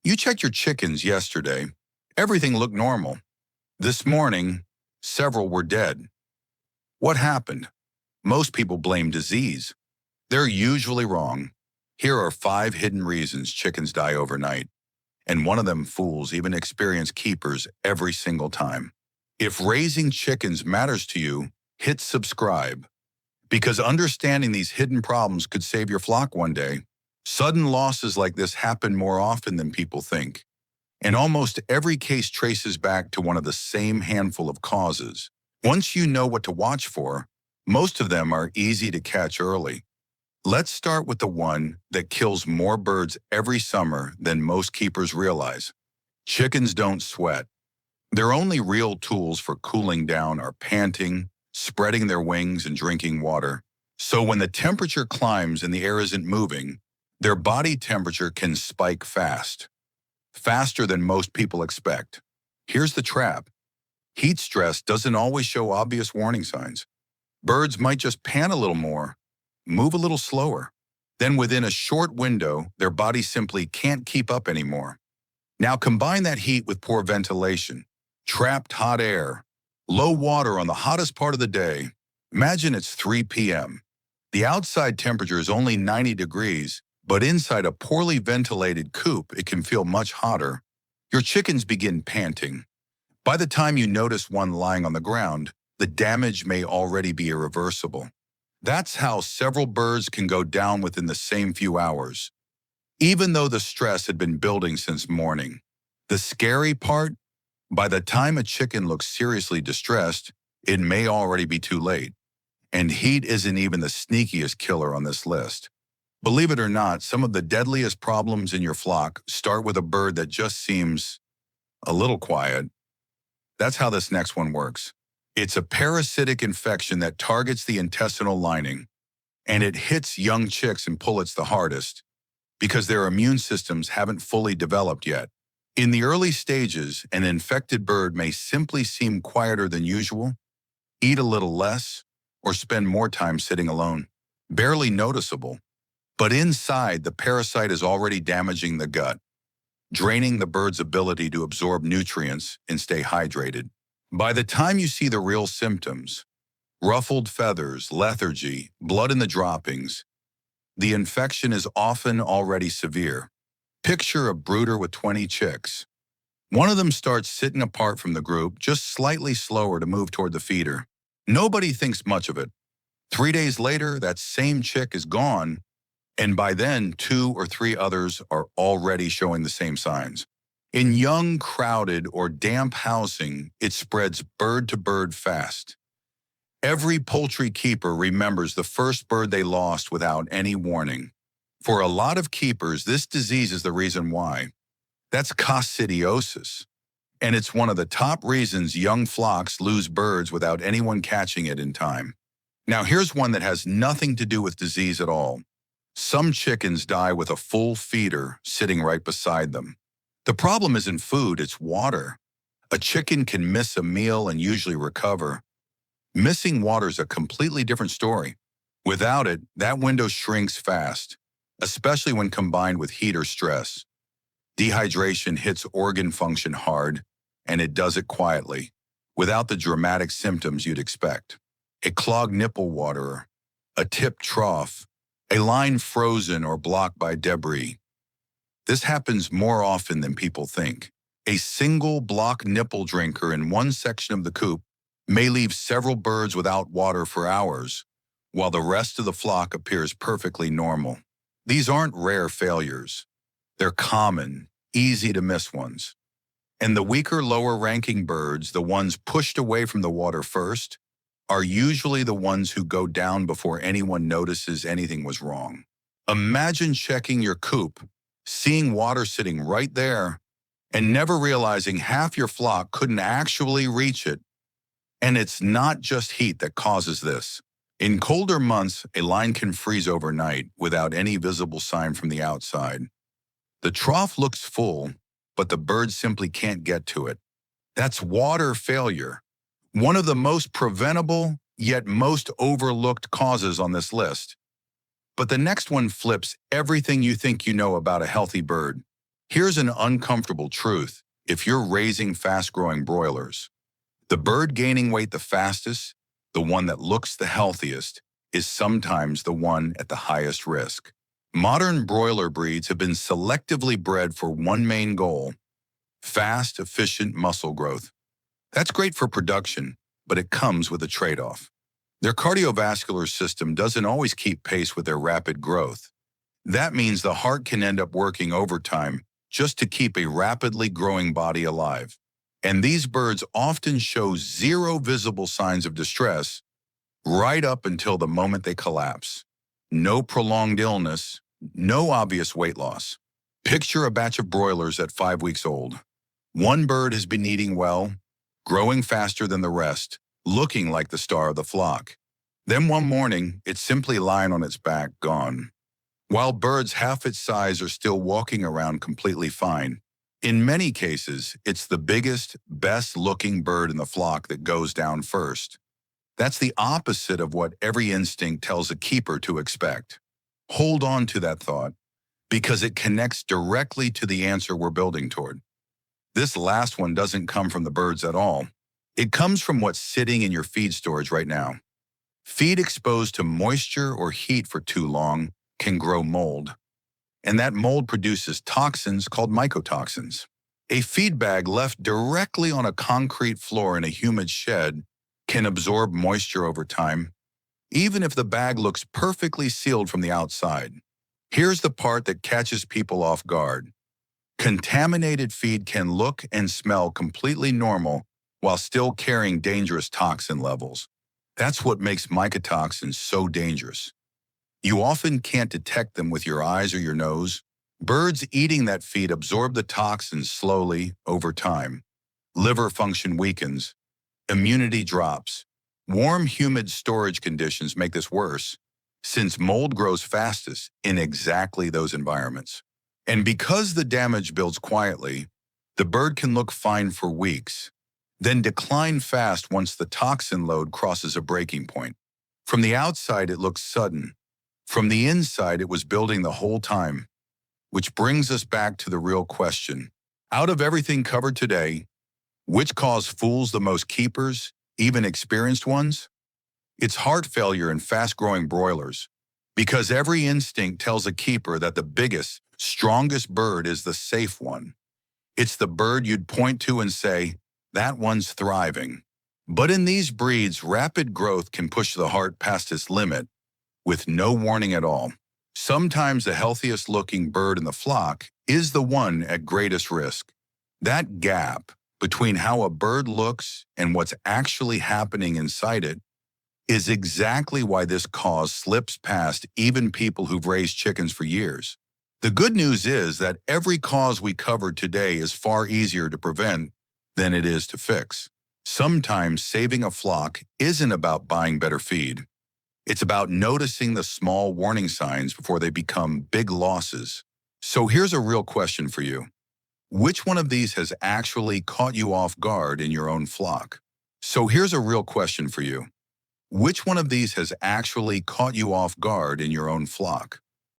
You checked your chickens yesterday. Everything looked normal. This morning, several were dead. What happened? Most people blame disease. They're usually wrong. Here are 5 hidden reasons chickens die overnight, and one of them fools even experienced keepers every single time. If raising chickens matters to you, hit subscribe, because understanding these hidden problems could save your flock one day. Sudden losses like this happen more often than people think, and almost every case traces back to one of the same handful of causes. Once you know what to watch for, most of them are easy to catch early. Let's start with the one that kills more birds every summer than most keepers realize. Chickens don't sweat. Their only real tools for cooling down are panting, spreading their wings, and drinking water. So when the temperature climbs and the air isn't moving, their body temperature can spike fast, faster than most people expect. Here's the trap. Heat stress doesn't always show obvious warning signs. Birds might just pant a little more, move a little slower. Then within a short window, their body simply can't keep up anymore. Now combine that heat with poor ventilation, trapped hot air, low water on the hottest part of the day. Imagine it's 3 p.m. The outside temperature is only 90 degrees, but inside a poorly ventilated coop, it can feel much hotter. Your chickens begin panting. By the time you notice one lying on the ground, the damage may already be irreversible. That's how several birds can go down within the same few hours, even though the stress had been building since morning. The scary part? By the time a chicken looks seriously distressed, it may already be too late. And heat isn't even the sneakiest killer on this list. Believe it or not, some of the deadliest problems in your flock start with a bird that just seems a little quiet. That's how this next one works. It's a parasitic infection that targets the intestinal lining, and it hits young chicks and pullets the hardest because their immune systems haven't fully developed yet. In the early stages, an infected bird may simply seem quieter than usual, eat a little less, or spend more time sitting alone. Barely noticeable. But inside, the parasite is already damaging the gut, draining the bird's ability to absorb nutrients and stay hydrated. By the time you see the real symptoms, ruffled feathers, lethargy, blood in the droppings, the infection is often already severe. Picture a brooder with 20 chicks. One of them starts sitting apart from the group, just slightly slower to move toward the feeder. Nobody thinks much of it. 3 days later, that same chick is gone, and by then, 2 or 3 others are already showing the same signs. In young, crowded, or damp housing, it spreads bird to bird fast. Every poultry keeper remembers the first bird they lost without any warning. For a lot of keepers, this disease is the reason why. That's coccidiosis, and it's one of the top reasons young flocks lose birds without anyone catching it in time. Now here's one that has nothing to do with disease at all. Some chickens die with a full feeder sitting right beside them. The problem isn't food, it's water. A chicken can miss a meal and usually recover. Missing water is a completely different story. Without it, that window shrinks fast, especially when combined with heat or stress. Dehydration hits organ function hard, and it does it quietly, without the dramatic symptoms you'd expect. A clogged nipple waterer, a tipped trough, a line frozen or blocked by debris. This happens more often than people think. A single blocked nipple drinker in one section of the coop may leave several birds without water for hours, while the rest of the flock appears perfectly normal. These aren't rare failures. They're common, easy to miss ones. And the weaker, lower-ranking birds, the ones pushed away from the water first, are usually the ones who go down before anyone notices anything was wrong. Imagine checking your coop, seeing water sitting right there, and never realizing half your flock couldn't actually reach it. And it's not just heat that causes this. In colder months, a line can freeze overnight without any visible sign from the outside. The trough looks full, but the birds simply can't get to it. That's water failure, one of the most preventable yet most overlooked causes on this list. But the next one flips everything you think you know about a healthy bird. Here's an uncomfortable truth. If you're raising fast-growing broilers, the bird gaining weight the fastest, the one that looks the healthiest, is sometimes the one at the highest risk. Modern broiler breeds have been selectively bred for one main goal: fast, efficient muscle growth. That's great for production, but it comes with a trade-off. Their cardiovascular system doesn't always keep pace with their rapid growth. That means the heart can end up working overtime just to keep a rapidly growing body alive. And these birds often show zero visible signs of distress right up until the moment they collapse. No prolonged illness, no obvious weight loss. Picture a batch of broilers at 5 weeks old. One bird has been eating well, growing faster than the rest, looking like the star of the flock. Then one morning, it's simply lying on its back, gone. While birds half its size are still walking around completely fine. In many cases, it's the biggest, best-looking bird in the flock that goes down first. That's the opposite of what every instinct tells a keeper to expect. Hold on to that thought, because it connects directly to the answer we're building toward. This last one doesn't come from the birds at all. It comes from what's sitting in your feed storage right now. Feed exposed to moisture or heat for too long can grow mold, and that mold produces toxins called mycotoxins. A feed bag left directly on a concrete floor in a humid shed can absorb moisture over time, even if the bag looks perfectly sealed from the outside. Here's the part that catches people off guard. Contaminated feed can look and smell completely normal while still carrying dangerous toxin levels. That's what makes mycotoxins so dangerous. You often can't detect them with your eyes or your nose. Birds eating that feed absorb the toxins slowly over time. Liver function weakens. Immunity drops. Warm, humid storage conditions make this worse, since mold grows fastest in exactly those environments. And because the damage builds quietly, the bird can look fine for weeks, then decline fast once the toxin load crosses a breaking point. From the outside, it looks sudden. From the inside, it was building the whole time. Which brings us back to the real question. Out of everything covered today, which cause fools the most keepers, even experienced ones? It's heart failure in fast-growing broilers, because every instinct tells a keeper that the biggest, strongest bird is the safe one. It's the bird you'd point to and say, that one's thriving. But in these breeds, rapid growth can push the heart past its limit with no warning at all. Sometimes the healthiest looking bird in the flock is the one at greatest risk. That gap between how a bird looks and what's actually happening inside it is exactly why this cause slips past even people who've raised chickens for years. The good news is that every cause we covered today is far easier to prevent than it is to fix. Sometimes saving a flock isn't about buying better feed. It's about noticing the small warning signs before they become big losses. So here's a real question for you. Which one of these has actually caught you off guard in your own flock? So here's a real question for you. Which one of these has actually caught you off guard in your own flock?